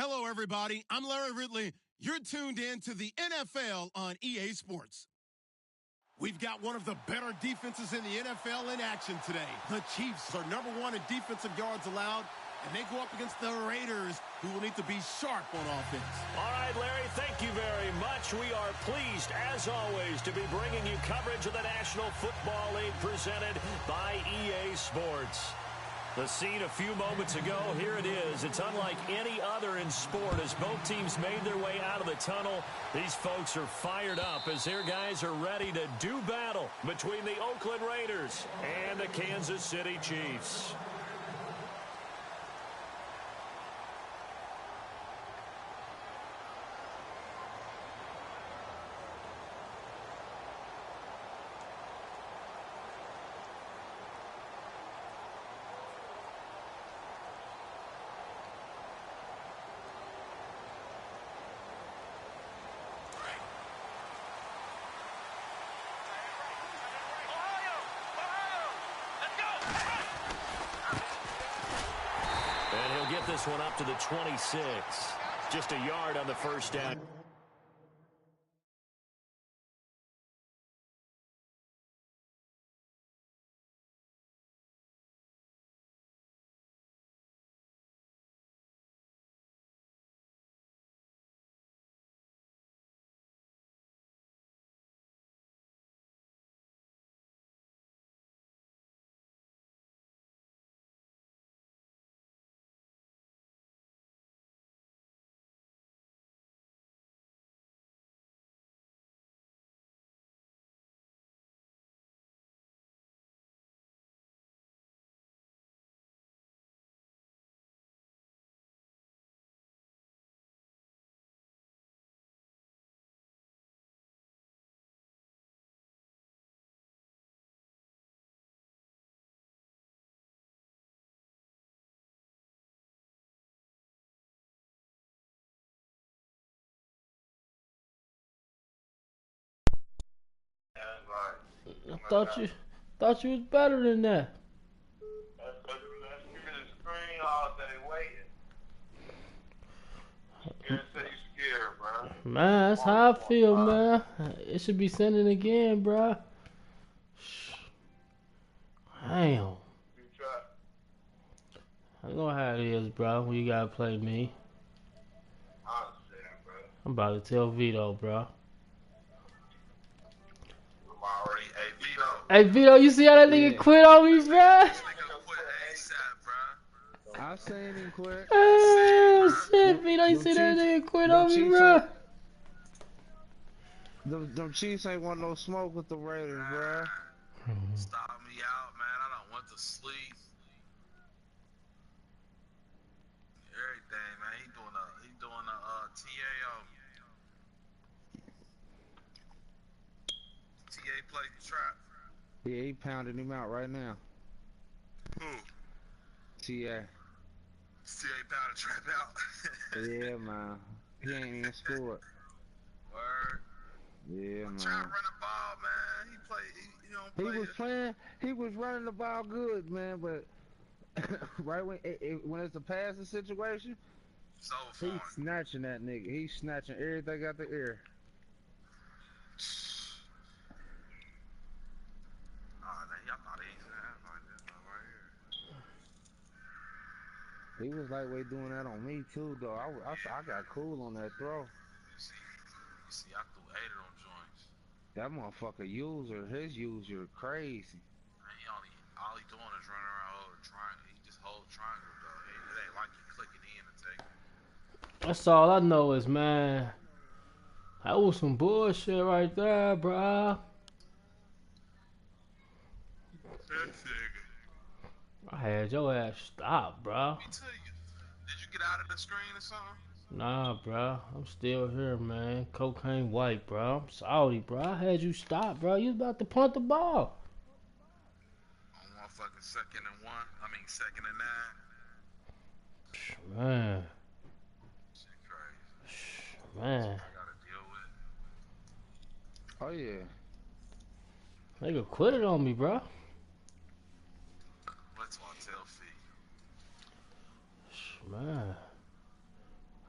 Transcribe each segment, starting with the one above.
Hello, everybody. I'm Larry Ridley. You're tuned in to the NFL on EA Sports. We've got one of the better defenses in the NFL in action today. The Chiefs are #1 in defensive yards allowed, and they go up against the Raiders, who will need to be sharp on offense. All right, Larry, thank you very much. We are pleased, as always, to be bringing you coverage of the National Football League presented by EA Sports. The scene a few moments ago, here it is. It's unlike any other in sport as both teams made their way out of the tunnel. These folks are fired up as their guys are ready to do battle between the Oakland Raiders and the Kansas City Chiefs. Get this one up to the 26. Just a yard on the first down. I thought you was better than that. Man, that's how I feel, man. It should be sending again, bro. Damn. I know how it is, bro, when you gotta play me. I'm about to tell Vito, bro. Hey, Vito, you see how that nigga quit on me, bro? I seen him quit. Oh, shit, Vito, you see that nigga quit on me, bro? Them Chiefs ain't want no smoke with the Raiders, bro. Stop me out, man. I don't want to sleep. Everything, man. He doing a TA on me. TA play trap. Yeah, he pounding him out right now. Who? TA. TA pounding trap out. Yeah, man. He ain't even scored. Word. Yeah, man. Trying to run the ball, man. He was running the ball good, man, but right when it's a passing situation, it's over for him. He's snatching that nigga. He's snatching everything out the air. He was lightweight doing that on me too, though. I got cool on that throw. You see, I threw 8 of them joints. That motherfucker his user crazy. All he doing is running around holding triangle. He just hold triangle, though. It ain't like he clicking in and taking. That's all I know is, man, that was some bullshit right there, bro. I had your ass stop, bro. Me too. Did you get out of the screen or something? Nah, bro. I'm still here, man. Cocaine white, bro. I'm sorry, bro. I had you stop, bro. You was about to punt the ball. On motherfucking 2nd and 1. I mean 2nd and 9. Man. Shit crazy. Man. I gotta deal with. Oh yeah. Nigga quit it on me, bro. What's on tail feet? Man.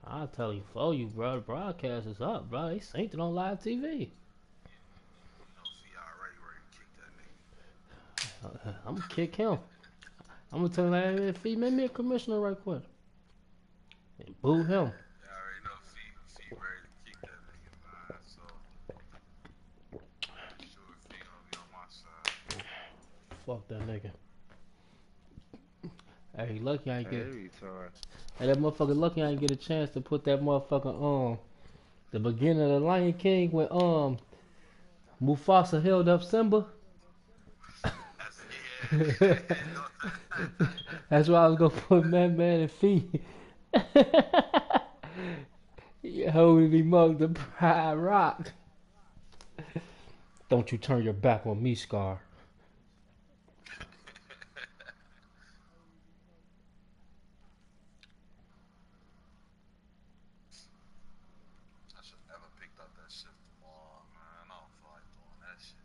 I'll tell you for you, bro. The broadcast is up, bro. They synced it on live TV. Fee already ready to kick that nigga. I'm gonna kick him. I'm gonna tell him, hey, Fee, make me a commissioner right quick. And boo him. Yeah, I already know Fee ready to kick that nigga, man. So, sure Fee gonna be on my side. Fuck that nigga. Hey, lucky I ain't get. Hey, that motherfucker lucky I ain't get a chance to put that motherfucker the beginning of the Lion King when Mufasa held up Simba. That's why I was gonna put Man and Fee. Holding him up the Pride Rock. Don't you turn your back on me, Scar. I should never picked up that shit tomorrow, man. I don't feel like doing that shit.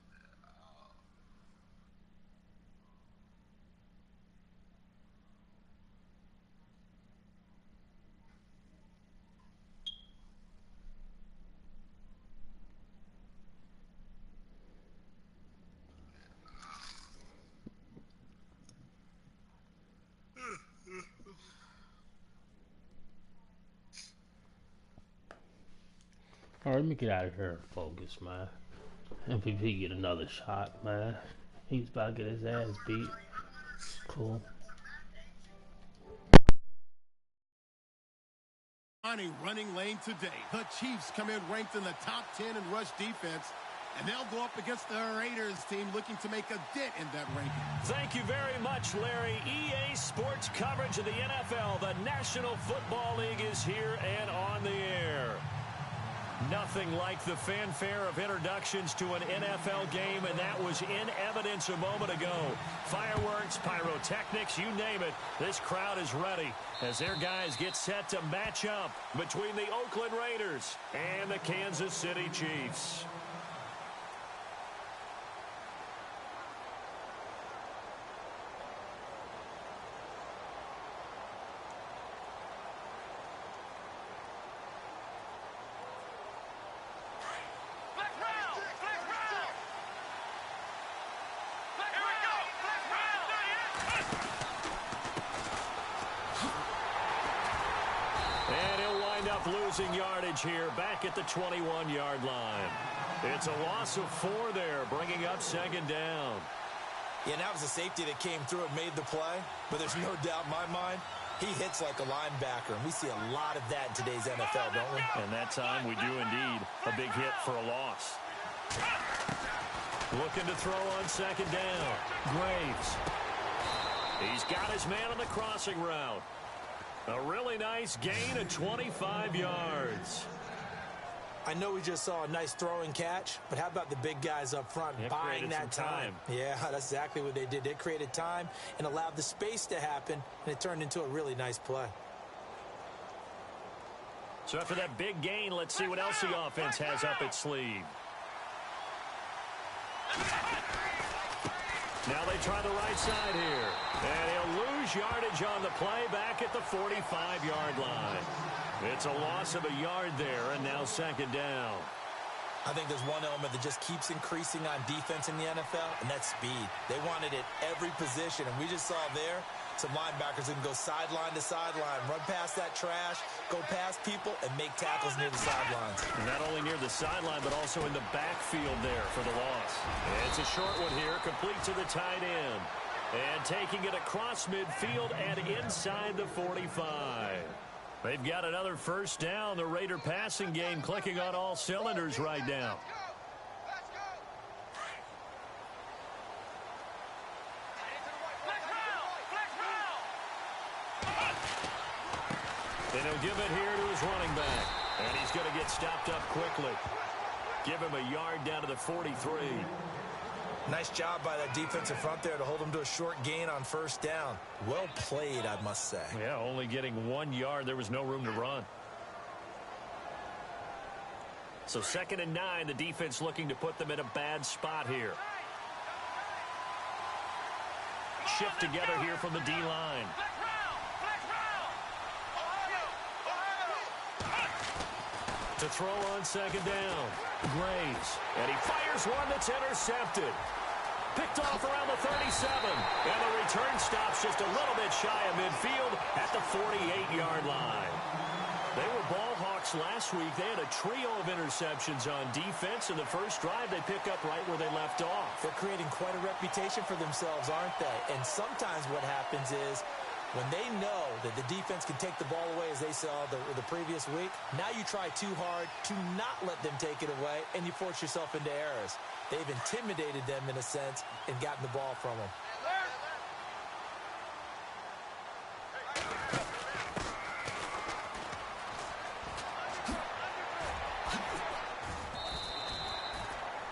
Alright, let me get out of here and focus, man. MVP get another shot, man. He's about to get his ass beat. Cool. On a running lane today, the Chiefs come in ranked in the top 10 in rush defense, and they'll go up against the Raiders team looking to make a dent in that ranking. Thank you very much, Larry. EA Sports coverage of the NFL. The National Football League is here and on the air. Nothing like the fanfare of introductions to an NFL game, and that was in evidence a moment ago. Fireworks, pyrotechnics, you name it. This crowd is ready as their guys get set to match up between the Oakland Raiders and the Kansas City Chiefs. Losing yardage here back at the 21-yard line. It's a loss of 4 there, bringing up second down. Yeah, that was a safety that came through and made the play, but there's no doubt in my mind he hits like a linebacker, and we see a lot of that in today's NFL, don't we? And that time we do indeed a big hit for a loss. Looking to throw on second down. Graves. He's got his man on the crossing route. A really nice gain of 25 yards. I know we just saw a nice throw and catch, but how about the big guys up front buying that time? Yeah, that's exactly what they did. They created time and allowed the space to happen, and it turned into a really nice play. So after that big gain, let's see what else the offense has up its sleeve. Now they try the right side here. And he'll lose yardage on the play back at the 45-yard line. It's a loss of a yard there, and now second down. I think there's one element that just keeps increasing on defense in the NFL, and that's speed. They want it at every position, and we just saw there some linebackers who can go sideline to sideline, run past that trash, go past people, and make tackles near the sidelines. And not only near the sideline, but also in the backfield there for the loss. It's a short one here, complete to the tight end. And taking it across midfield and inside the 45. They've got another first down. The Raider passing game clicking on all cylinders right now. And he'll give it here to his running back. And he's going to get stopped up quickly. Give him a yard down to the 43. Nice job by that defensive front there to hold him to a short gain on first down. Well played, I must say. Yeah, only getting 1 yard. There was no room to run. So 2nd and 9, the defense looking to put them in a bad spot here. Shift together here from the D-line. To throw on second down. Graves. And he fires one that's intercepted. Picked off around the 37. And the return stops just a little bit shy of midfield at the 48-yard line. They were ball hawks last week. They had a trio of interceptions on defense. In the first drive, they pick up right where they left off. They're creating quite a reputation for themselves, aren't they? And sometimes what happens is when they know that the defense can take the ball away, as they saw the previous week, now you try too hard to not let them take it away, and you force yourself into errors. They've intimidated them in a sense and gotten the ball from them.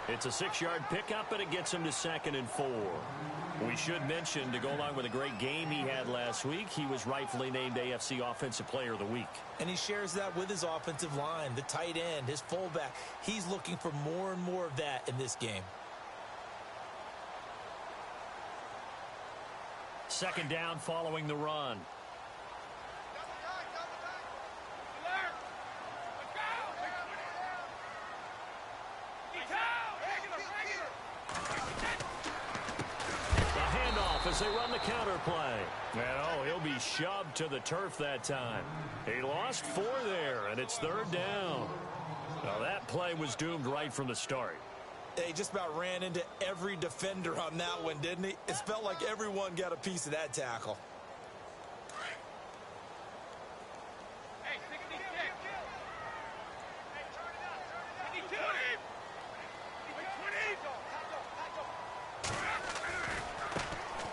It's a 6-yard pickup, and it gets him to 2nd and 4. We should mention, to go along with a great game he had last week, he was rightfully named AFC Offensive Player of the Week. And he shares that with his offensive line, the tight end, his fullback. He's looking for more and more of that in this game. 2nd down following the run. As they run the counter play. And he'll be shoved to the turf that time. He lost 4 there, and it's 3rd down. Now that play was doomed right from the start. He just about ran into every defender on that one, didn't he? It felt like everyone got a piece of that tackle.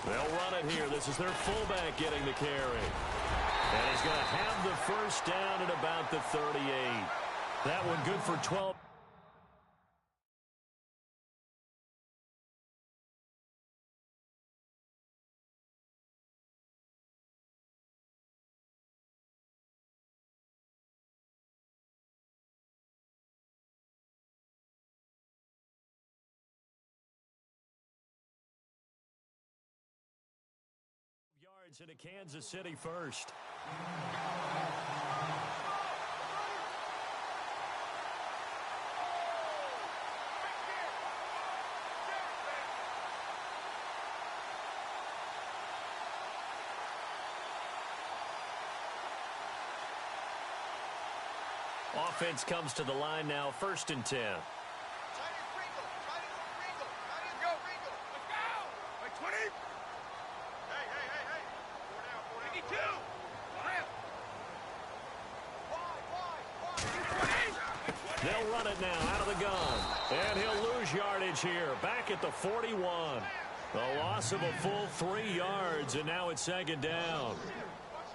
They'll run it here. This is their fullback getting the carry. And he's going to have the first down at about the 38. That one good for 12. Yards into Kansas City first. Offense comes to the line now, 1st and 10. They'll run it now out of the gun. And he'll lose yardage here. Back at the 41. A loss of a full 3 yards, and now it's 2nd down.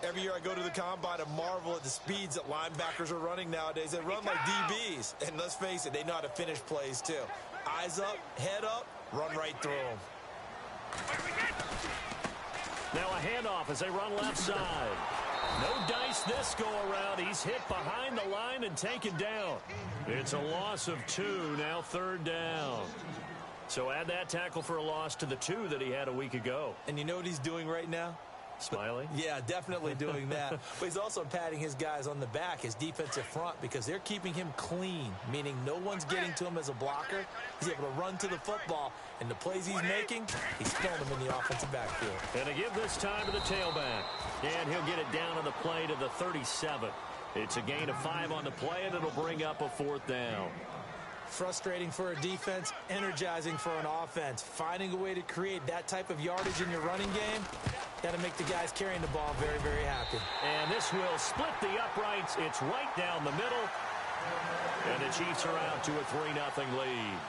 Every year I go to the combine and marvel at the speeds that linebackers are running nowadays. They run like DBs. And let's face it, they know how to finish plays too. Eyes up, head up, run right through them. Now a handoff as they run left side. No dice this go-around. He's hit behind the line and taken down. It's a loss of 2, now 3rd down. So add that tackle for a loss to the 2 that he had a week ago. And you know what he's doing right now? Smiling? Yeah, definitely doing that. But he's also patting his guys on the back, his defensive front, because they're keeping him clean, meaning no one's getting to him as a blocker. He's able to run to the football, and the plays he's making, he's throwing them in the offensive backfield. And to give this time to the tailback. And he'll get it down on the play to the 37. It's a gain of 5 on the play, and it'll bring up a 4th down. Frustrating for a defense, energizing for an offense. Finding a way to create that type of yardage in your running game, that'll make the guys carrying the ball very, very happy. And this will split the uprights. It's right down the middle. And the Chiefs are out to a 3-0 lead.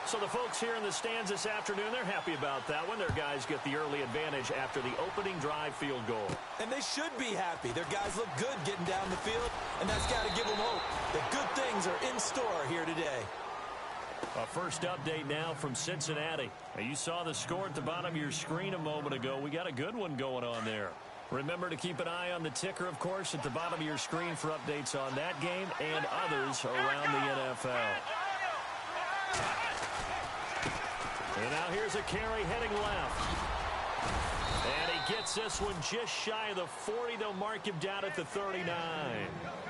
So the folks here in the stands this afternoon, they're happy about that one. Their guys get the early advantage after the opening drive field goal. And they should be happy. Their guys look good getting down the field, and that's got to give them hope that good things are in store here today. A first update now from Cincinnati. Now, you saw the score at the bottom of your screen a moment ago. We got a good one going on there. Remember to keep an eye on the ticker, of course, at the bottom of your screen for updates on that game and others around the NFL. And now here's a carry heading left. And he gets this one just shy of the 40. They'll mark him down at the 39.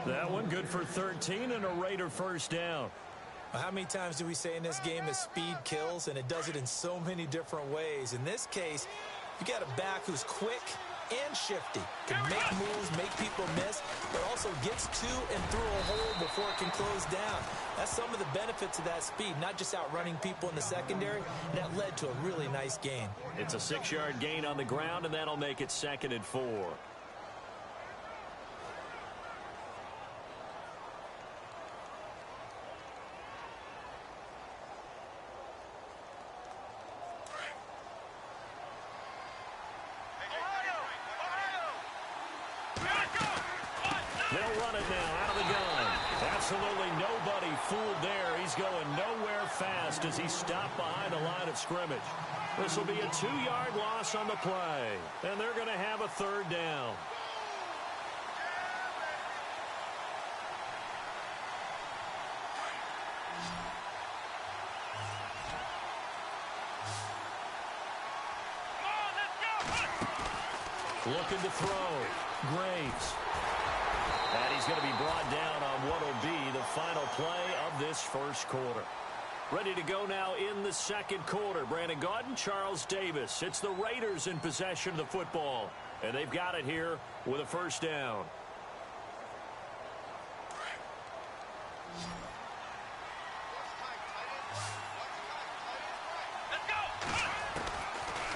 That one good for 13 and a Raider first down. How many times do we say in this game that speed kills, and it does it in so many different ways? In this case, you got a back who's quick and shifty, can make moves, make people miss, but also gets to and through a hole before it can close down. That's some of the benefits of that speed, not just outrunning people in the secondary, and that led to a really nice gain. It's a 6-yard gain on the ground, and that'll make it 2nd and 4. They'll run it now out of the gun. Absolutely nobody fooled there. He's going nowhere fast as he stopped behind the line of scrimmage. This will be a 2-yard loss on the play, and they're going to have a 3rd down. Looking to throw. Graves. And he's going to be brought down on what will be the final play of this first quarter. Ready to go now in the second quarter. Brandon Gaudin, Charles Davis. It's the Raiders in possession of the football. And they've got it here with a first down.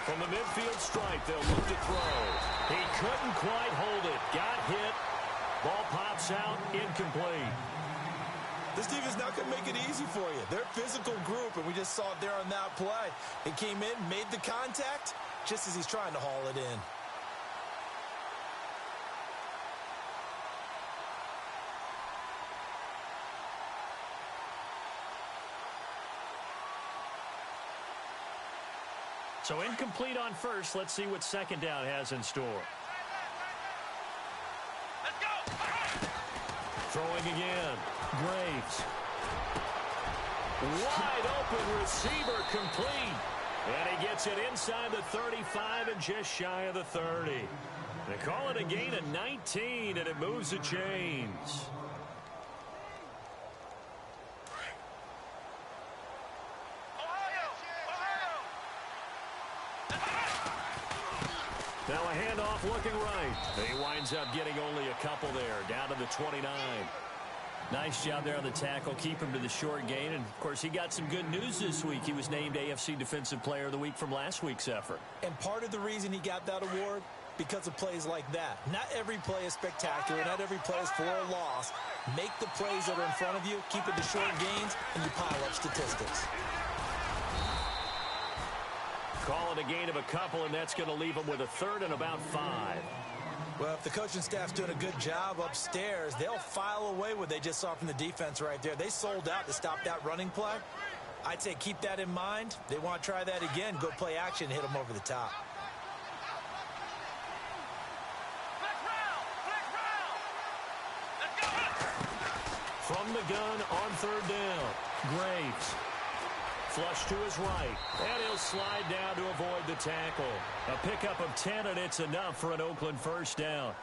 From the midfield stripe, they'll look to throw. He couldn't quite hold it. Got hit. Ball pops out, incomplete. This defense not going to make it easy for you. They're a physical group, and we just saw it there on that play. He came in, made the contact, just as he's trying to haul it in. So incomplete on first. Let's see what second down has in store. Throwing again. Graves. Wide open receiver, complete. And he gets it inside the 35 and just shy of the 30. They call it a gain of 19, and it moves the chains. Now a handoff looking right. He winds up getting only a couple there, down to the 29. Nice job there on the tackle. Keep him to the short gain. And, of course, he got some good news this week. He was named AFC Defensive Player of the Week from last week's effort. And part of the reason he got that award, because of plays like that. Not every play is spectacular. Not every play is for a loss. Make the plays that are in front of you, keep it to short gains, and you pile up statistics. Call it a gain of a couple, and that's going to leave them with a 3rd and about 5. Well, if the coaching staff's doing a good job upstairs, they'll file away what they just saw from the defense right there. They sold out to stop that running play. I'd say keep that in mind. They want to try that again. Go play action, hit them over the top. From the gun on 3rd down, Graves. Flush to his right, and he'll slide down to avoid the tackle. A pickup of 10, and it's enough for an Oakland first down.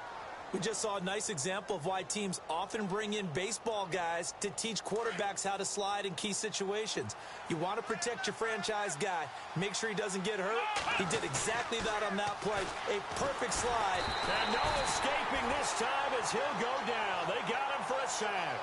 We just saw a nice example of why teams often bring in baseball guys to teach quarterbacks how to slide in key situations. You want to protect your franchise guy. Make sure he doesn't get hurt. He did exactly that on that play. A perfect slide. And no escaping this time as he'll go down. They got him for a sack.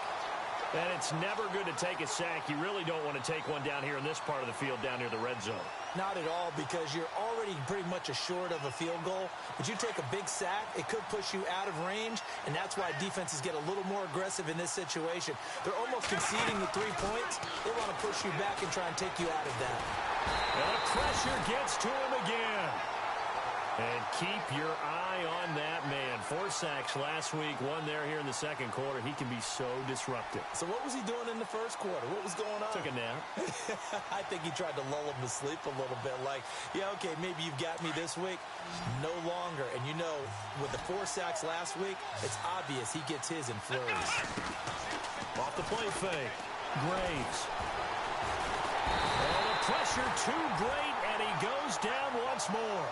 And it's never good to take a sack. You really don't want to take one down here in this part of the field down near the red zone. Not at all, because you're already pretty much assured of a field goal. But you take a big sack, it could push you out of range, and that's why defenses get a little more aggressive in this situation. They're almost conceding the 3 points. They want to push you back and try and take you out of that. And the pressure gets to him again. And keep your eye on that man. 4 sacks last week, 1 there here in the second quarter. He can be so disruptive. So what was he doing in the first quarter? What was going on? Took a nap. I think he tried to lull him to sleep a little bit. Like, yeah, okay, maybe you've got me this week. No longer. And you know, with the 4 sacks last week, it's obvious he gets his in flurries. Off the play fake. Graves. Oh, the pressure too great, and he goes down once more.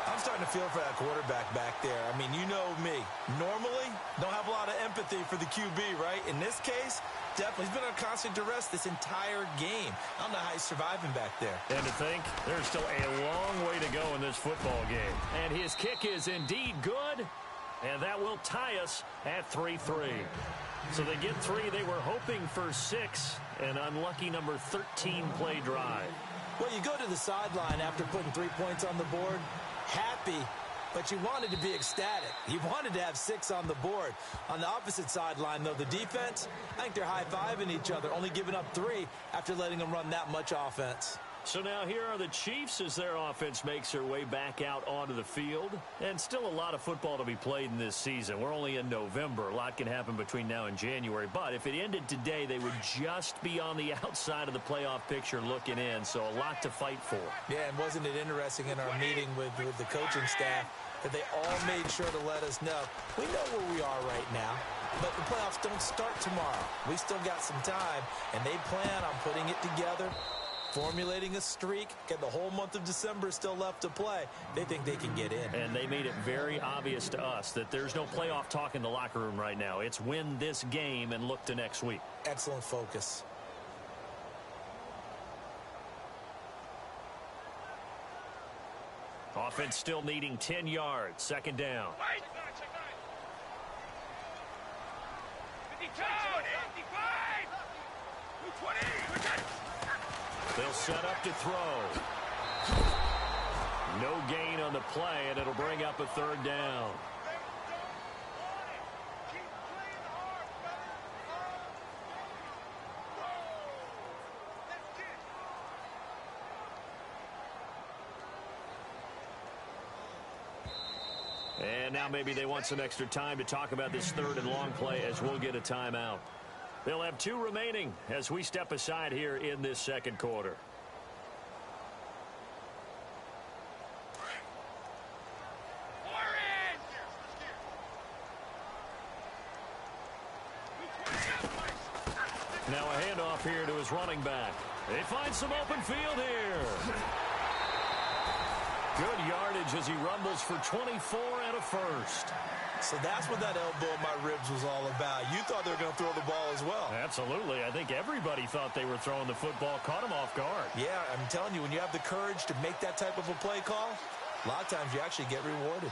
I'm starting to feel for that quarterback back there. I mean, you know me. Normally, don't have a lot of empathy for the QB, right? In this case, definitely. He's been under constant duress this entire game. I don't know how he's surviving back there. And to think, there's still a long way to go in this football game. And his kick is indeed good, and that will tie us at 3-3. So they get 3. They were hoping for 6, an unlucky number 13 play drive. Well, you go to the sideline after putting 3 points on the board, happy, but you wanted to be ecstatic. You wanted to have 6 on the board. On the opposite sideline, though, the defense, I think they're high-fiving each other, only giving up 3 after letting them run that much offense. So now here are the Chiefs as their offense makes their way back out onto the field. And still a lot of football to be played in this season. We're only in November. A lot can happen between now and January. But if it ended today, they would just be on the outside of the playoff picture looking in. So a lot to fight for. Yeah, and wasn't it interesting in our meeting with the coaching staff that they all made sure to let us know, we know where we are right now, but the playoffs don't start tomorrow. We still got some time, and they plan on putting it together, formulating a streak, get the whole month of December still left to play. They think they can get in. And they made it very obvious to us that there's no playoff talk in the locker room right now. It's win this game and look to next week. Excellent focus. Offense still needing 10 yards. Second down. They'll set up to throw. No gain on the play, and it'll bring up a third down. And now maybe they want some extra time to talk about this third and long play as we'll get a timeout. They'll have 2 remaining as we step aside here in this second quarter. Now a handoff here to his running back. They find some open field here. Good yardage as he rumbles for 24 and a first. So that's what that elbow in my ribs was all about. You thought they were going to throw the ball as well. Absolutely. I think everybody thought they were throwing the football, caught him off guard. Yeah, I'm telling you, when you have the courage to make that type of a play call, a lot of times you actually get rewarded.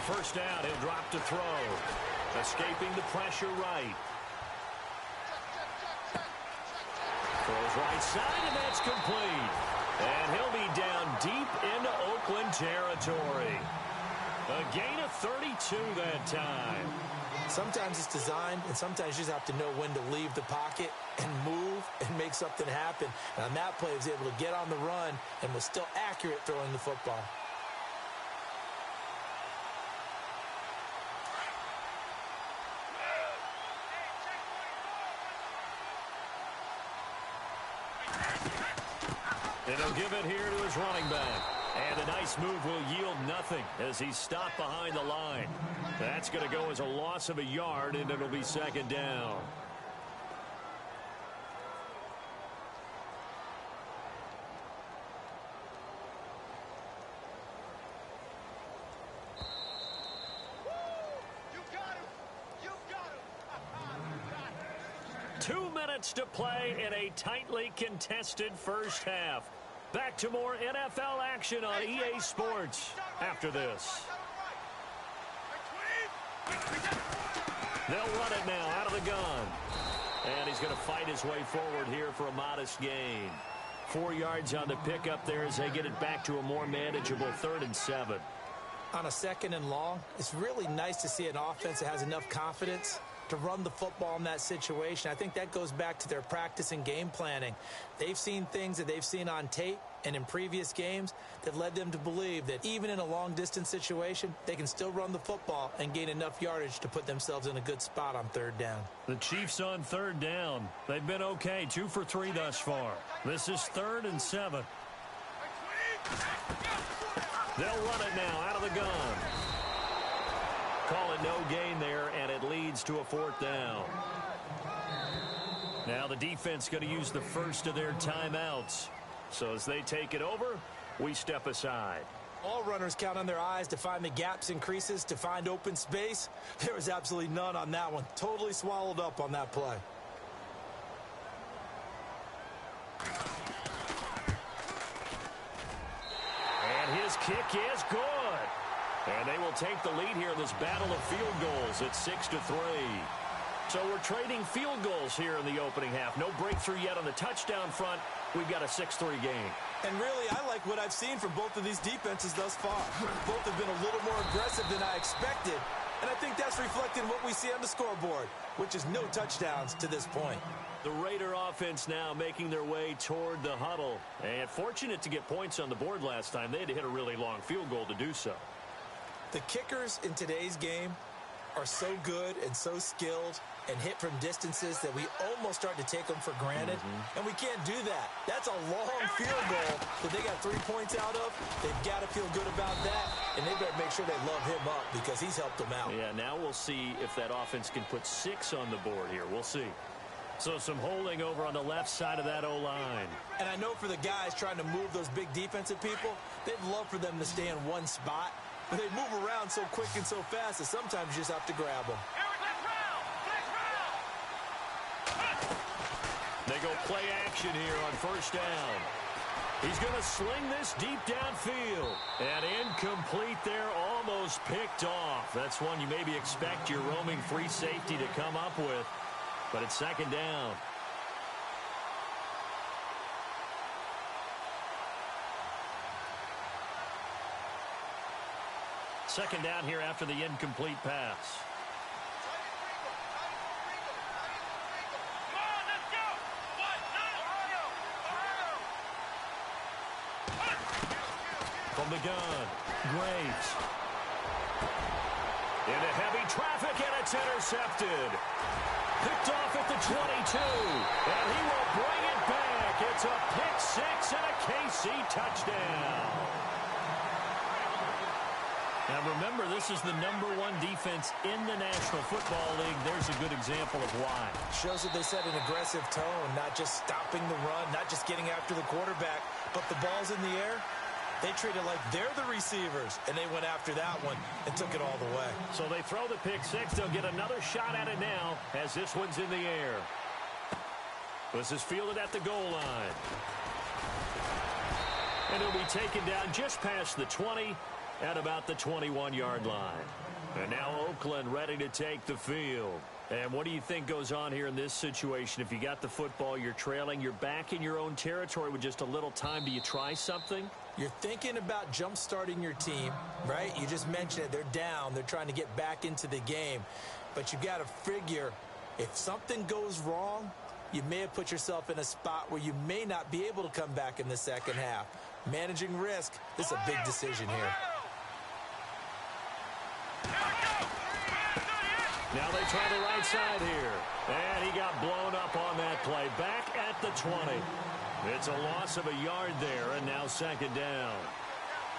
First down, he'll drop to throw. Escaping the pressure right. Throws right side, and that's complete. And he'll be down deep into Oakland territory. A gain of 32 that time. Sometimes it's designed, and sometimes you just have to know when to leave the pocket and move and make something happen. And on that play, he was able to get on the run and was still accurate throwing the football. And he'll give it here to his running back. And a nice move will yield nothing as he's stopped behind the line. That's going to go as a loss of a yard, and it'll be second down. To play in a tightly contested first half. Back to more NFL action on EA Sports after this. They'll run it now out of the gun. And he's going to fight his way forward here for a modest gain. 4 yards on the pickup there as they get it back to a more manageable 3rd and 7. On a second and long, it's really nice to see an offense that has enough confidence to run the football in that situation. I think that goes back to their practice and game planning. They've seen things that they've seen on tape and in previous games that led them to believe that even in a long-distance situation, they can still run the football and gain enough yardage to put themselves in a good spot on 3rd down. The Chiefs on 3rd down. They've been okay, 2 for 3 thus far. This is 3rd and 7. They'll run it now out of the gun. Call it no gain there, and it leads to a 4th down. Now the defense going to use the first of their timeouts. So as they take it over, we step aside. All runners count on their eyes to find the gaps and creases, to find open space. There was absolutely none on that one. Totally swallowed up on that play. And his kick is good. And they will take the lead here in this battle of field goals at 6-3. So we're trading field goals here in the opening half. No breakthrough yet on the touchdown front. We've got a 6-3 game. And really, I like what I've seen from both of these defenses thus far. Both have been a little more aggressive than I expected. And I think that's reflecting what we see on the scoreboard, which is no touchdowns to this point. The Raider offense now making their way toward the huddle. And fortunate to get points on the board last time. They had to hit a really long field goal to do so. The kickers in today's game are so good and so skilled and hit from distances that we almost start to take them for granted. And we can't do that. That's a long field goal that they got 3 points out of. They've got to feel good about that, and they better make sure they love him up because he's helped them out. Yeah, now we'll see if that offense can put 6 on the board here. We'll see. So some holding over on the left side of that O-line. And I know for the guys trying to move those big defensive people, they'd love for them to stay in one spot. But they move around so quick and so fast that sometimes you just have to grab them. They go play action here on 1st down. He's going to sling this deep downfield. And incomplete there, almost picked off. That's one you maybe expect your roaming free safety to come up with. But it's 2nd down. Second down here after the incomplete pass. From the gun, Graves. Into heavy traffic, and it's intercepted. Picked off at the 22, and he will bring it back. It's a pick 6 and a KC touchdown. Now remember, this is the #1 defense in the National Football League. There's a good example of why. Shows that they set an aggressive tone, not just stopping the run, not just getting after the quarterback, but the ball's in the air. They treat it like they're the receivers, and they went after that one and took it all the way. So they throw the pick 6. They'll get another shot at it now as this one's in the air. This is fielded at the goal line. And it'll be taken down just past the 20 at about the 21-yard line. And now Oakland ready to take the field. And what do you think goes on here in this situation? If you got the football, you're trailing, you're back in your own territory with just a little time. Do you try something? You're thinking about jump-starting your team, right? You just mentioned it. They're down. They're trying to get back into the game. But you got to figure if something goes wrong, you may have put yourself in a spot where you may not be able to come back in the second half. Managing risk, this is a big decision here. Now they try the right side here. And he got blown up on that play. Back at the 20. It's a loss of a yard there, and now 2nd down.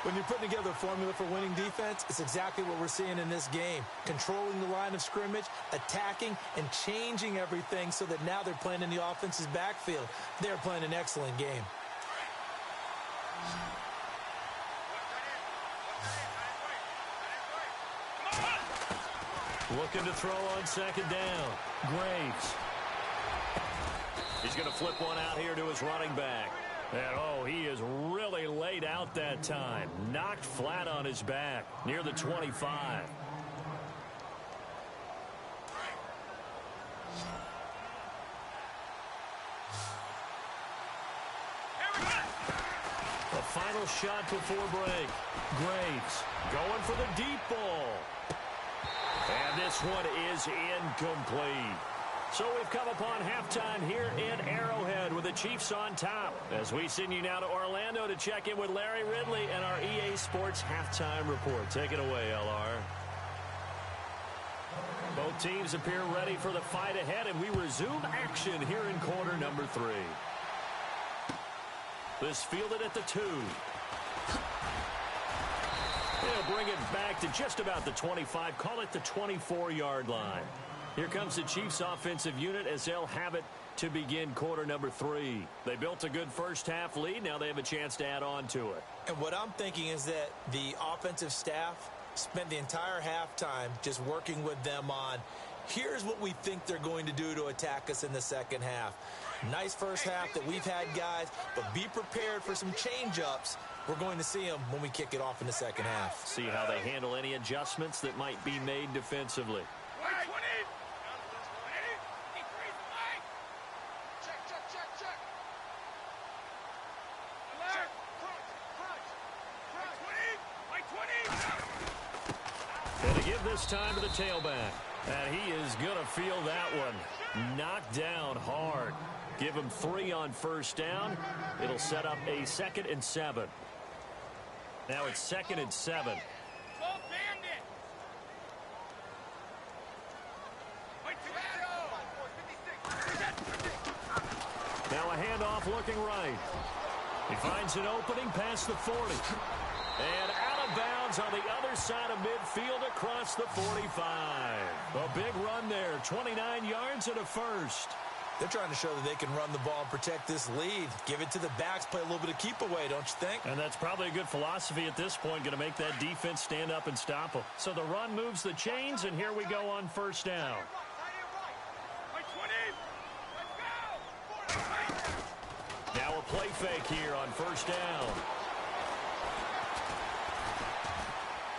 When you're putting together a formula for winning defense, it's exactly what we're seeing in this game. Controlling the line of scrimmage, attacking, and changing everything so that now they're playing in the offense's backfield. They're playing an excellent game. Looking to throw on 2nd down. Graves. He's going to flip one out here to his running back. And, oh, he is really laid out that time. Knocked flat on his back near the 25. The final shot before break. Graves going for the deep ball. And this one is incomplete. So we've come upon halftime here in Arrowhead with the Chiefs on top. As we send you now to Orlando to check in with Larry Ridley and our EA Sports Halftime Report. Take it away, LR. Both teams appear ready for the fight ahead, and we resume action here in quarter number 3. This fielded at the 2. They'll bring it back to just about the 25, call it the 24-yard line. Here comes the Chiefs offensive unit as they'll have it to begin quarter number 3. They built a good first-half lead. Now they have a chance to add on to it. And what I'm thinking is that the offensive staff spent the entire halftime just working with them on, here's what we think they're going to do to attack us in the second half. Nice first half that we've had, guys, but be prepared for some change-ups. We're going to see them when we kick it off in the second half. See how they handle any adjustments that might be made defensively. And to give this time to the tailback. And he is going to feel that one knocked down hard. Give him 3 on first down. It'll set up a 2nd and 7. Now it's 2nd and 7. Now a handoff looking right. He finds an opening past the 40. And out of bounds on the other side of midfield across the 45. A big run there, 29 yards and a first. They're trying to show that they can run the ball and protect this lead. Give it to the backs, play a little bit of keep away, don't you think? And that's probably a good philosophy at this point, going to make that defense stand up and stop them. So the run moves the chains, and here we go on first down. Now a play fake here on first down.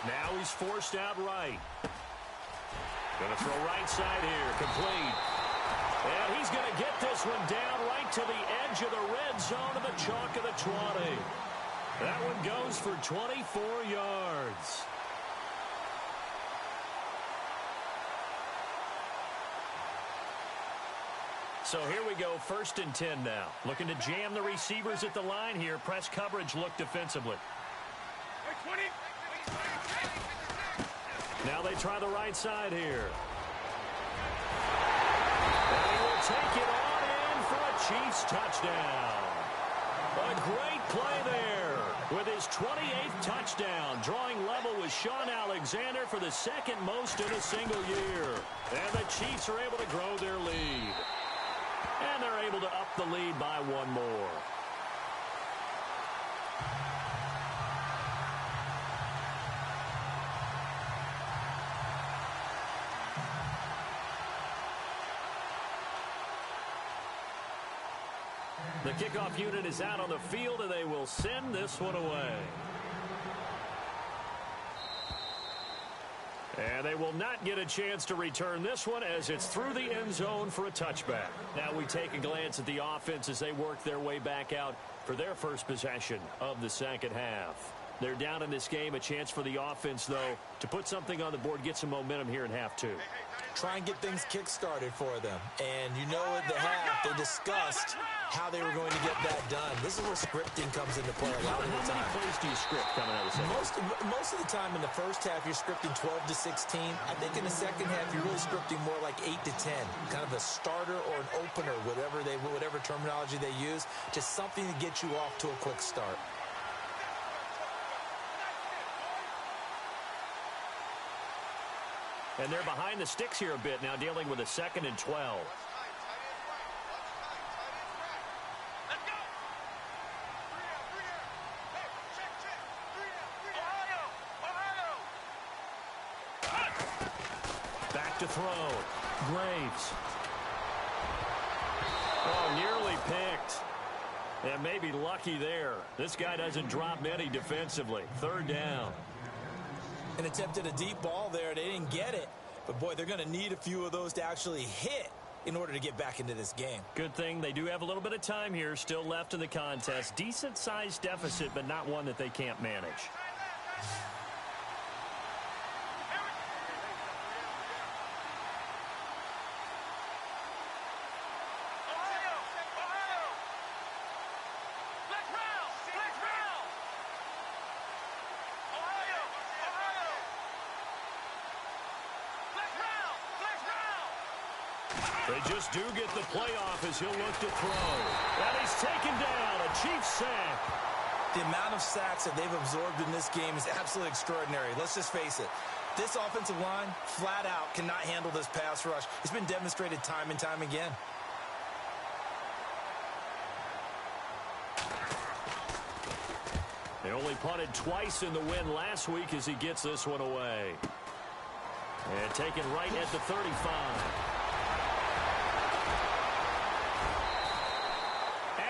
Now he's forced out right. Going to throw right side here, complete. And he's going to get this one down right to the edge of the red zone of the chalk of the 20. That one goes for 24 yards. So here we go, 1st and 10 now. Looking to jam the receivers at the line here. Press coverage look defensively. Now they try the right side here. And he will take it on in for a Chiefs touchdown. A great play there with his 28th touchdown, drawing level with Sean Alexander for the 2nd most in a single year. And the Chiefs are able to grow their lead. And they're able to up the lead by 1 more. The kickoff unit is out on the field, and they will send this one away. And they will not get a chance to return this one as it's through the end zone for a touchback. Now we take a glance at the offense as they work their way back out for their first possession of the second half. They're down in this game. A chance for the offense, though, to put something on the board, get some momentum here in half 2. Try and get things kick-started for them. And you know at the half, they discussed how they were going to get that done. This is where scripting comes into play a lot of the time. How many plays do you script coming out of the second? Most of the time in the first half, you're scripting 12 to 16. I think in the second half, you're really scripting more like 8 to 10. Kind of a starter or an opener, whatever terminology they use. Just something to get you off to a quick start. And they're behind the sticks here a bit now, dealing with a 2nd and 12. Back to throw. Graves. Oh, nearly picked. And maybe lucky there. This guy doesn't drop many defensively. 3rd down. And attempted a deep ball there. They didn't get it. But, boy, they're going to need a few of those to actually hit in order to get back into this game. Good thing they do have a little bit of time here still left in the contest. Decent-sized deficit, but not one that they can't manage. They just do get the playoff as he'll look to throw. And he's taken down. A Chiefs sack. The amount of sacks that they've absorbed in this game is absolutely extraordinary. Let's just face it. This offensive line, flat out, cannot handle this pass rush. It's been demonstrated time and time again. They only punted twice in the win last week as he gets this one away. And taken right at the 35.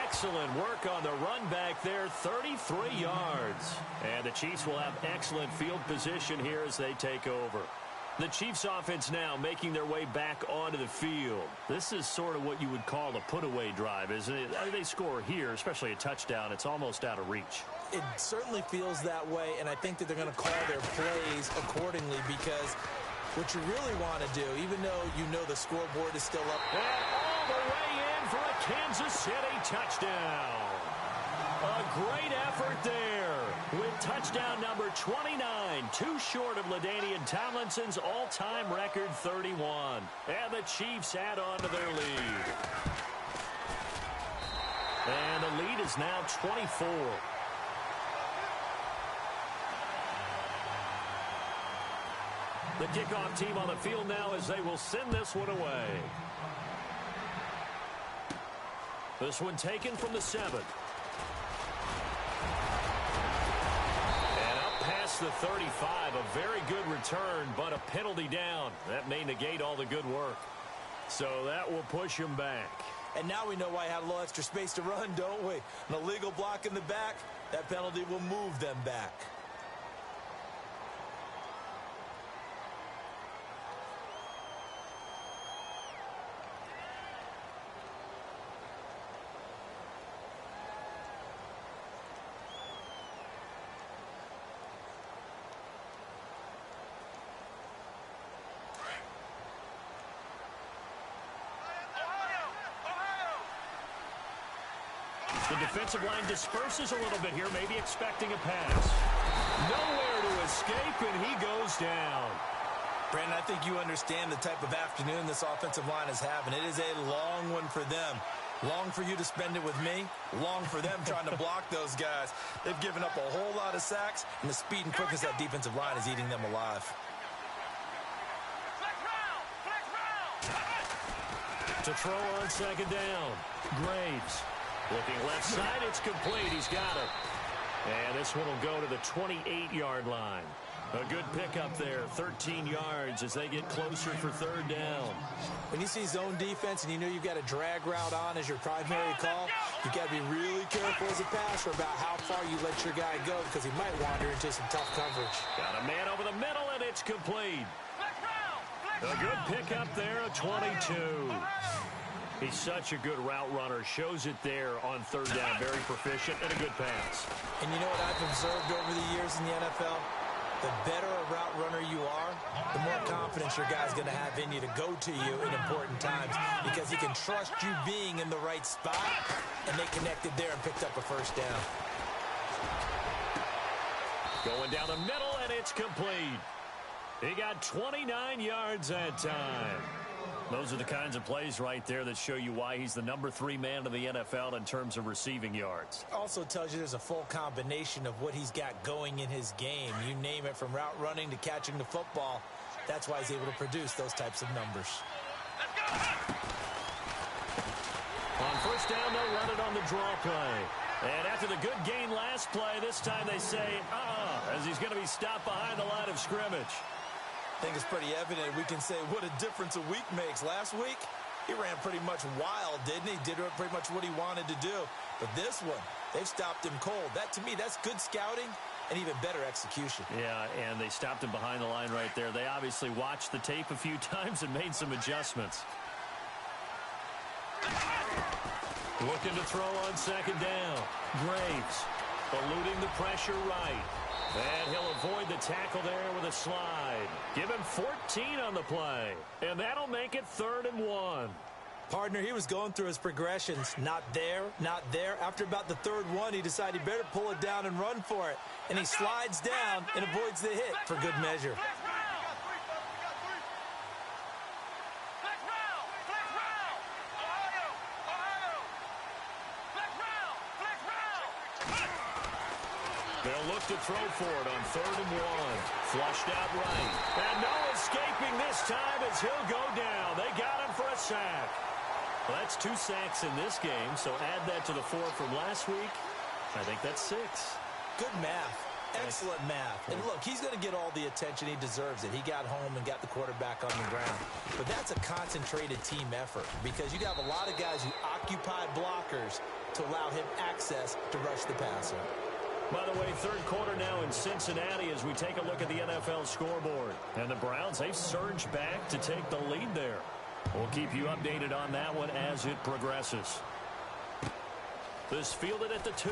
Excellent work on the run back there, 33 yards. And the Chiefs will have excellent field position here as they take over. The Chiefs offense now making their way back onto the field. This is sort of what you would call a put-away drive, isn't it? They score here, especially a touchdown. It's almost out of reach. It certainly feels that way, and I think that they're going to call their plays accordingly because what you really want to do, even though you know the scoreboard is still up. And all the way in for a Kansas City touchdown. A great effort there with touchdown number 29, too short of LaDainian Tomlinson's all-time record 31. And the Chiefs add on to their lead. And the lead is now 24. The kickoff team on the field now as they will send this one away. This one taken from the 7. And up past the 35, a very good return, but a penalty down. That may negate all the good work. So that will push him back. And now we know why he had a little extra space to run, don't we? An illegal block in the back, that penalty will move them back. The defensive line disperses a little bit here, maybe expecting a pass. Nowhere to escape, and he goes down. Brandon, I think you understand the type of afternoon this offensive line is having. It is a long one for them. Long for you to spend it with me. Long for them trying to block those guys. They've given up a whole lot of sacks, and the speed and quickness of that defensive line is eating them alive. To throw on second down. Graves. Looking left side, it's complete. He's got it. And this one will go to the 28-yard line. A good pickup there, 13 yards as they get closer for third down. When you see zone defense and you know you've got a drag route on as your primary call, you've got to be really careful as a passer about how far you let your guy go because he might wander into some tough coverage. Got a man over the middle, and it's complete. A good pickup there, a 22. He's such a good route runner. Shows it there on third down. Very proficient and a good pass. And you know what I've observed over the years in the NFL? The better a route runner you are, the more confidence your guy's going to have in you to go to you in important times because he can trust you being in the right spot, and they connected there and picked up a first down. Going down the middle, and it's complete. He got 29 yards that time. Those are the kinds of plays right there that show you why he's the number 3 man in the NFL in terms of receiving yards. Also tells you there's a full combination of what he's got going in his game. You name it, from route running to catching the football. That's why he's able to produce those types of numbers. On first down, they'll run it on the draw play. And after the good gain last play, this time they say, as he's going to be stopped behind the line of scrimmage. I think it's pretty evident. We can say what a difference a week makes. Last week, he ran pretty much wild, didn't he? Did pretty much what he wanted to do. But this one, they've stopped him cold. That, to me, that's good scouting and even better execution. Yeah, and they stopped him behind the line right there. They obviously watched the tape a few times and made some adjustments. Looking to throw on second down. Graves eluding the pressure right. And he'll avoid the tackle there with a slide. Give him 14 on the play. And that'll make it 3rd and 1. Partner, he was going through his progressions. Not there, not there. After about the 3rd one, he decided he better pull it down and run for it. And he slides down and avoids the hit for good measure. look to throw for it on 3rd and 1. Flushed out right. And no escaping this time as he'll go down. They got him for a sack. Well, that's 2 sacks in this game, so add that to the 4 from last week. I think that's 6. Good math. Excellent math. And look, he's going to get all the attention he deserves. He got home and got the quarterback on the ground. But that's a concentrated team effort because you have a lot of guys who occupy blockers to allow him access to rush the passer. By the way, 3rd quarter now in Cincinnati as we take a look at the NFL scoreboard. And the Browns, they've surged back to take the lead there. We'll keep you updated on that one as it progresses. This fielded at the 2.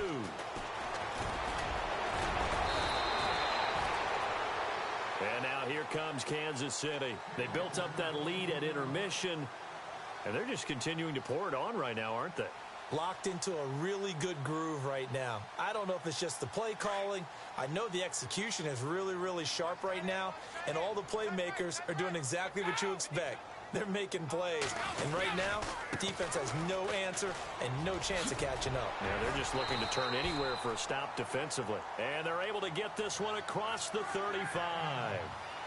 And now here comes Kansas City. They built up that lead at intermission, and they're just continuing to pour it on right now, aren't they? Locked into a really good groove right now. I don't know if it's just the play calling. I know the execution is really, really sharp right now, and all the playmakers are doing exactly what you expect. They're making plays, and right now, defense has no answer and no chance of catching up. Yeah, they're just looking to turn anywhere for a stop defensively. And they're able to get this one across the 35.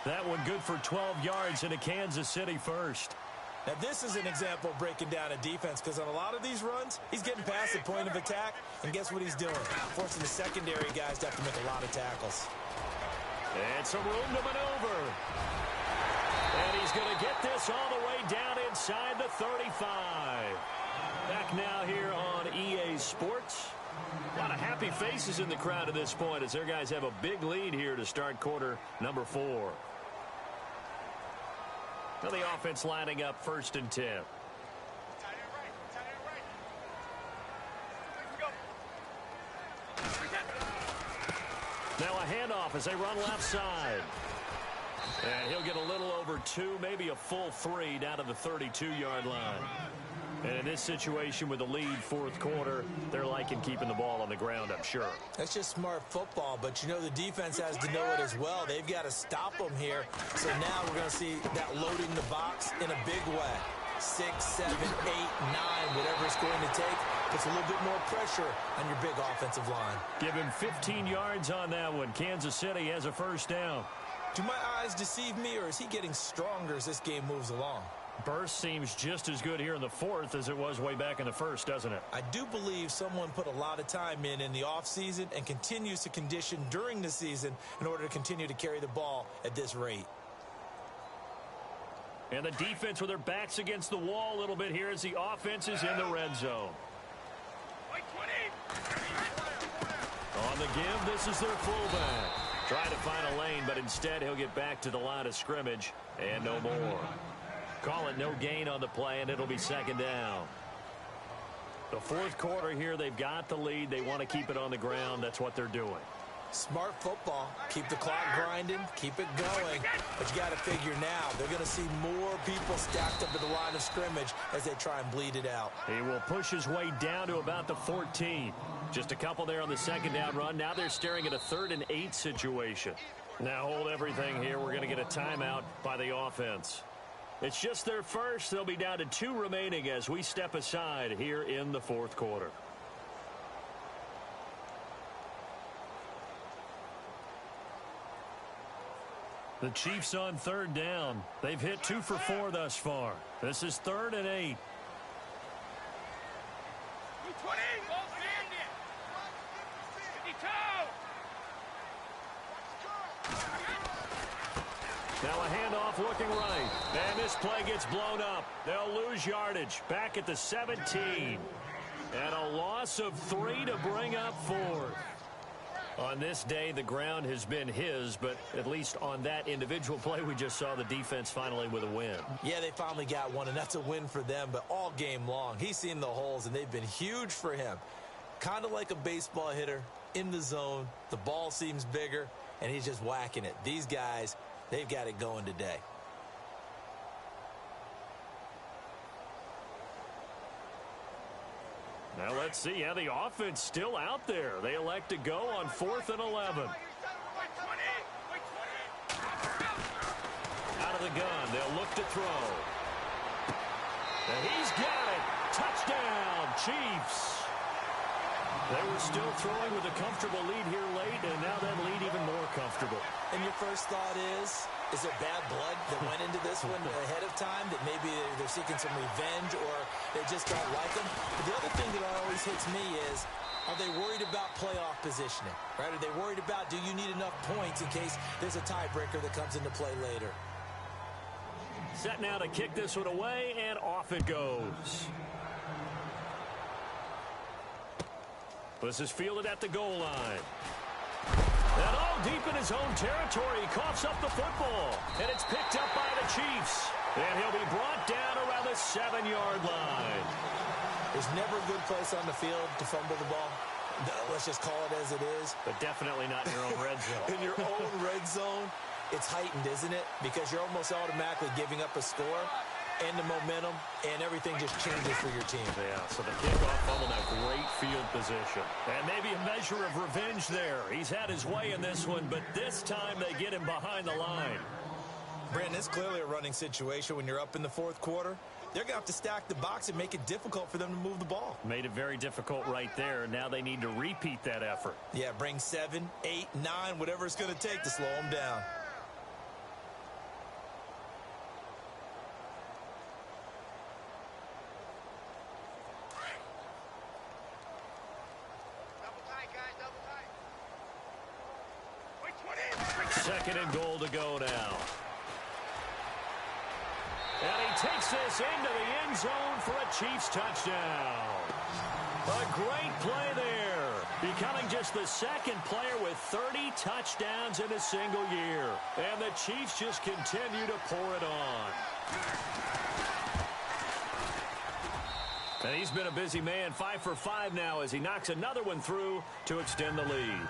That one good for 12 yards into Kansas City first. Now, this is an example of breaking down a defense because on a lot of these runs, he's getting past the point of attack, and guess what he's doing? Forcing the secondary guys to have to make a lot of tackles. And some room to maneuver. And he's going to get this all the way down inside the 35. Back now here on EA Sports. A lot of happy faces in the crowd at this point as their guys have a big lead here to start quarter number 4. Now the offense lining up 1st and 10. Now a handoff as they run left side. And he'll get a little over 2, maybe a full 3 down to the 32-yard line. And in this situation with the lead 4th quarter, they're liking keeping the ball on the ground, I'm sure. That's just smart football, but you know the defense has to know it as well. They've got to stop them here. So now we're going to see that loading the box in a big way. 6, 7, 8, 9, whatever it's going to take, puts a little bit more pressure on your big offensive line. Give him 15 yards on that one. Kansas City has a 1st down. Do my eyes deceive me, or is he getting stronger as this game moves along? Burst seems just as good here in the 4th as it was way back in the 1st, doesn't it? I do believe someone put a lot of time in the offseason and continues to condition during the season in order to continue to carry the ball at this rate. And the defense with their backs against the wall a little bit here as the offense is in the red zone. On the give, this is their fullback. Trying to find a lane, but instead he'll get back to the line of scrimmage and no more. Call it no gain on the play, and it'll be 2nd down. The 4th quarter here, they've got the lead. They want to keep it on the ground. That's what they're doing. Smart football. Keep the clock grinding. Keep it going. But you got to figure now, they're going to see more people stacked up at the line of scrimmage as they try and bleed it out. He will push his way down to about the 14. Just a couple there on the 2nd down run. Now they're staring at a 3rd and 8 situation. Now hold everything here. We're going to get a timeout by the offense. It's just their first. They'll be down to 2 remaining as we step aside here in the 4th quarter. The Chiefs on 3rd down. They've hit 2 for 4 thus far. This is 3rd and 8. Now a handoff looking right. And this play gets blown up. They'll lose yardage. Back at the 17. And a loss of 3 to bring up 4th. On this day, the ground has been his, but at least on that individual play, we just saw the defense finally with a win. Yeah, they finally got one, and that's a win for them, but all game long, he's seen the holes, and they've been huge for him. Kind of like a baseball hitter in the zone. The ball seems bigger, and he's just whacking it. These guys, they've got it going today. Now let's see how the offense still out there. They elect to go on 4th and 11. Out of the gun, they'll look to throw. And he's got it. Touchdown, Chiefs. They were still throwing with a comfortable lead here late, and now that lead even more comfortable. And your first thought is there bad blood that went into this one ahead of time, that maybe they're seeking some revenge or they just don't like them? But the other thing that always hits me is, are they worried about playoff positioning, right? Are they worried about, do you need enough points in case there's a tiebreaker that comes into play later? Set now to kick this one away, and off it goes. This is fielded at the goal line. And all deep in his own territory, he coughs up the football. And it's picked up by the Chiefs. And he'll be brought down around the 7-yard line. There's never a good place on the field to fumble the ball. Let's just call it as it is. But definitely not in your own red zone. In your own red zone, it's heightened, isn't it? Because you're almost automatically giving up a score and the momentum, and everything just changes for your team. Yeah, so the kickoff fumble, now great field position. And maybe a measure of revenge there. He's had his way in this one, but this time they get him behind the line. Brandon, it's clearly a running situation when you're up in the fourth quarter. They're going to have to stack the box and make it difficult for them to move the ball. Made it very difficult right there. Now they need to repeat that effort. Yeah, bring 7, 8, 9, whatever it's going to take to slow them down. Second and goal to go now. And he takes this into the end zone for a Chiefs touchdown. A great play there. Becoming just the second player with 30 touchdowns in a single year. And the Chiefs just continue to pour it on. And he's been a busy man, 5 for 5 now as he knocks another one through to extend the lead.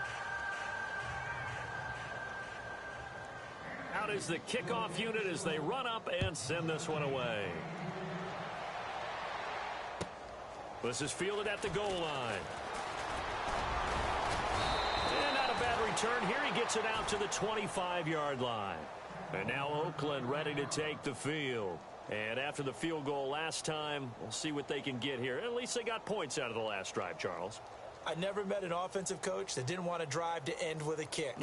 Out is the kickoff unit as they run up and send this one away. This is fielded at the goal line. And not a bad return here. He gets it out to the 25-yard line. And now Oakland ready to take the field. And after the field goal last time, we'll see what they can get here. At least they got points out of the last drive, Charles. I never met an offensive coach that didn't want to drive to end with a kick.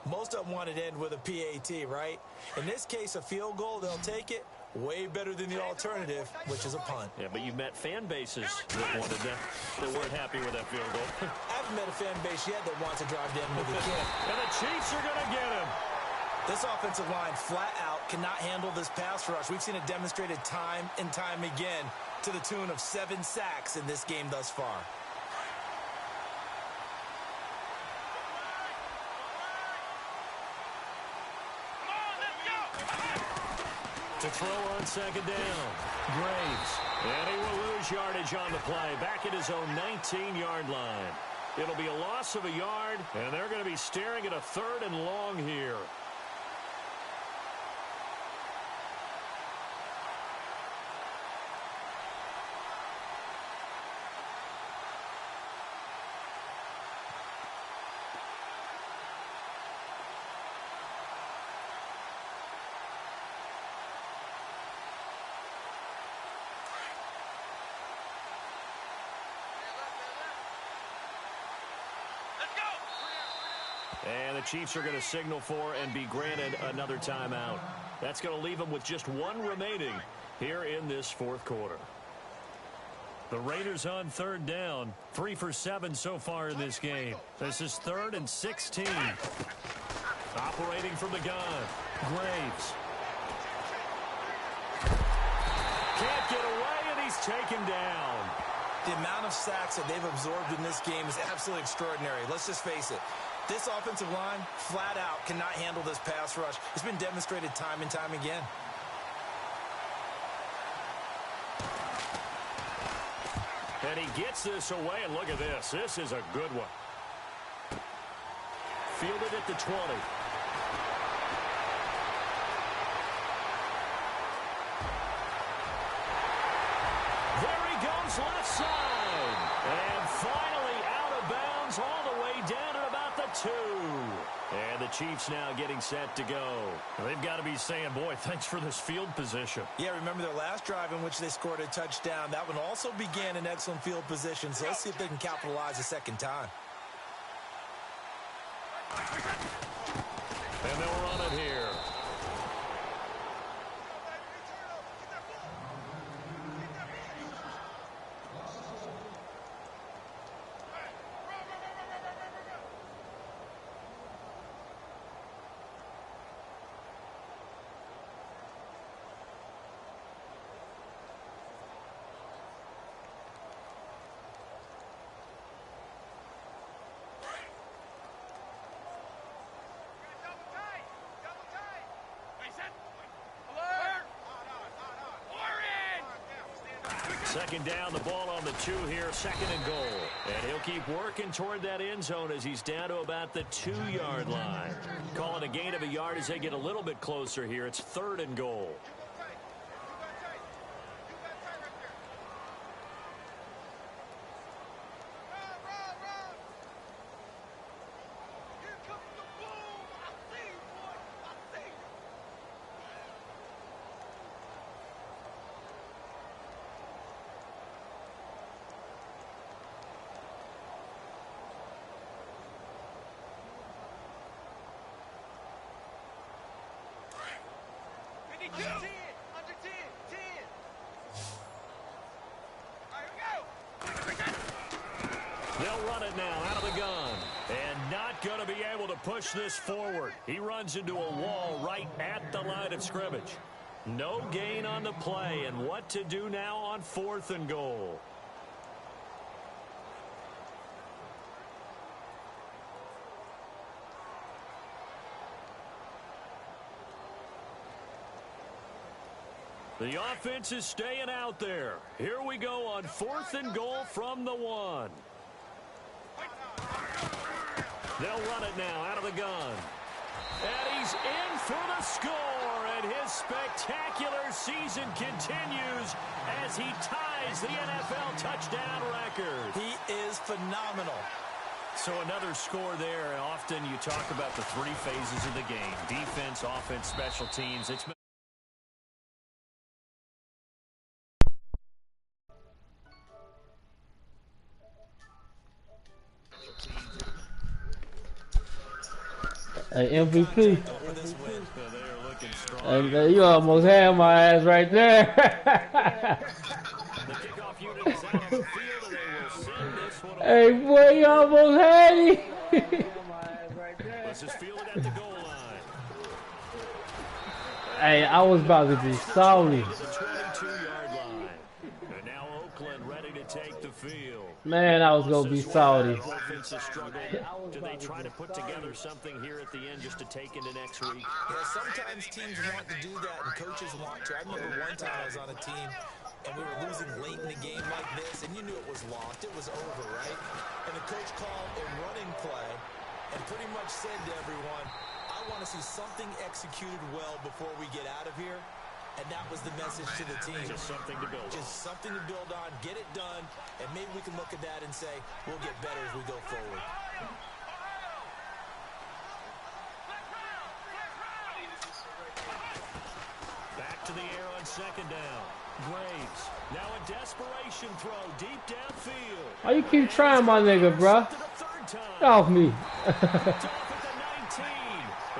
Most of them wanted to end with a PAT, right? In this case, a field goal, they'll take it. Way better than the alternative, which is a punt. Yeah, but you've met fan bases that wanted that, that weren't happy with that field goal. I haven't met a fan base yet that wants to drive to end with a kick. And the Chiefs are going to get him. This offensive line flat out cannot handle this pass rush. We've seen it demonstrated time and time again to the tune of 7 sacks in this game thus far. To throw on second down, Graves. And he will lose yardage on the play, back at his own 19-yard line. It'll be a loss of a yard, and they're going to be staring at a 3rd and long here. And the Chiefs are going to signal for and be granted another timeout. That's going to leave them with just 1 remaining here in this fourth quarter. The Raiders on 3rd down. 3 for 7 so far in this game. This is 3rd and 16. Operating from the gun, Graves. Can't get away, and he's taken down. The amount of sacks that they've absorbed in this game is absolutely extraordinary. Let's just face it. This offensive line, flat out, cannot handle this pass rush. It's been demonstrated time and time again. And he gets this away, and look at this. This is a good one. Fielded at the 20. There he goes, left side. And finally out of bounds all the way down at about the 2. And the Chiefs now getting set to go. They've got to be saying, boy, thanks for this field position. Yeah, remember their last drive in which they scored a touchdown. That one also began in excellent field position. So let's see if they can capitalize a second time. And they'll run it here. Second down, the ball on the 2 here, 2nd and goal. And he'll keep working toward that end zone as he's down to about the 2-yard line. Calling a gain of a yard as they get a little bit closer here. It's 3rd and goal. They'll run it now out of the gun. And not going to be able to push this forward. He runs into a wall right at the line of scrimmage. No gain on the play. And what to do now on 4th and goal. The offense is staying out there. Here we go on 4th and goal from the 1. They'll run it now out of the gun. And he's in for the score. And his spectacular season continues as he ties the NFL touchdown record. He is phenomenal. So another score there. And often you talk about the 3 phases of the game. Defense, offense, special teams. It's Hey, MVP. And you almost had my ass right there. Hey, boy, you almost had it. Let's just field it at the goal line. Hey, I was about to be salty. The 22-yard line. And now Oakland ready to take the field. Man, I was gonna be salty. Do they try to put together something here at the end just to take into next week? Yeah, sometimes teams want to do that and coaches want to. I remember one time I was on a team and we were losing late in the game like this and you knew it was lost. It was over, right? And the coach called a running play and pretty much said to everyone, I want to see something executed well before we get out of here. And that was the message to the team. Just something to build on. Just something to build on, get it done, and maybe we can look at that and say, we'll get better as we go forward. Back to the air on 2nd down. Graves. Now a desperation throw deep downfield. Why you keep trying, my nigga, bruh? Get off me. Off at the 19.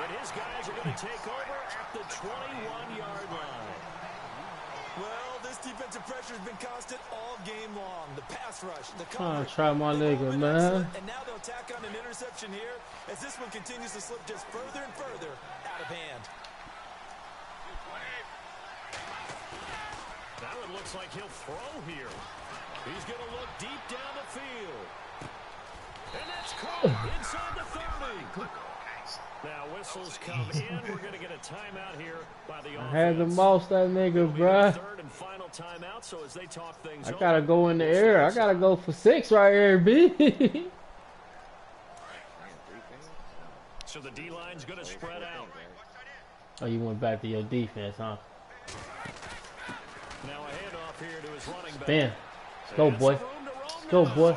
And his guys are going to take over at the 21-yard line. Well, this defensive pressure has been constant all game long. The pass rush, the Trying coverage. to try my nigga, man. And now they'll tack on an interception here as this one continues to slip just further and further out of hand. Now it looks like he'll throw here. He's going to look deep down the field. And that's caught inside the 30. Now whistles come in. We're going to get a timeout here by the offense. I had to mouse that nigga, bruh. Third and final timeout, so as they talk things I gotta go in the air. I gotta go for 6 right here, B. So the D-line's going to spread out. Oh, you went back to your defense, huh? Now a handoff here to his running back. Bam. Let's go, boy. Let's go, boy.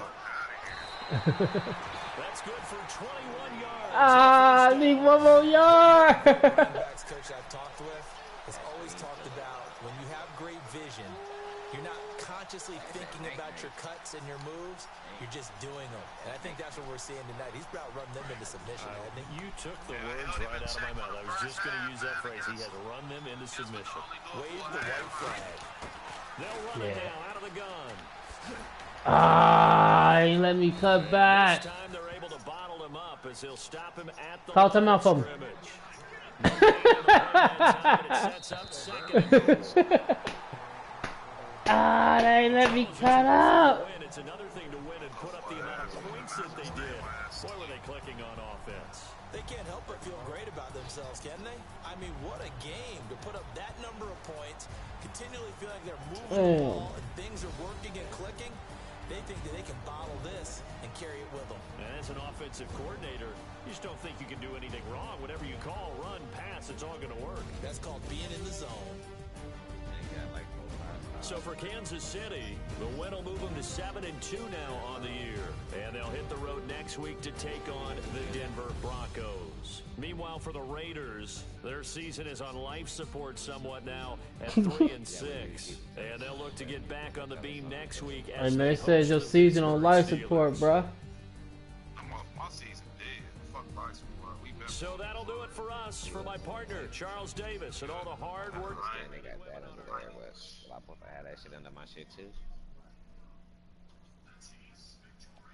That's good for 21 yards. I need one more yard. Running backs coach I've talked with has always talked about when you have great vision, you're not consciously thinking about your cuts and your moves. You're just doing them. And I think that's what we're seeing tonight. He's about run them into submission, hasn't he? You took the words right out of my mouth. I was just going to use that phrase. He has run them into submission. Wave the white flag. They'll run it now out of the gun. Ain't let me cut back. This time they're able to bottle him up as he'll stop him at the Call timeout for him. They ain't let me cut up. It's another thing to win and put up the amount of points that they did. Boy, were they clicking on offense. They can't help but feel great about themselves, can they? I mean, what a game to put up that number of points, continually feel like they're moving the ball and things are working and clicking. They think that they can bottle this and carry it with them. And as an offensive coordinator, you just don't think you can do anything wrong. Whatever you call, run, pass, it's all going to work. That's called being in the zone. So for Kansas City, the win will move them to 7-2 now on the year. And they'll hit the road next week to take on the Denver Broncos. Meanwhile, for the Raiders, their season is on life support somewhat now at 3-6. And they'll look to get back on the beam next week. Hey man, it says your season on life support, bruh. My season dead. Fuck life support. We been. So that'll do it for us. For my partner, Charles Davis, and all the hard work. They got that under there, but I supposed to have that shit under my shit too.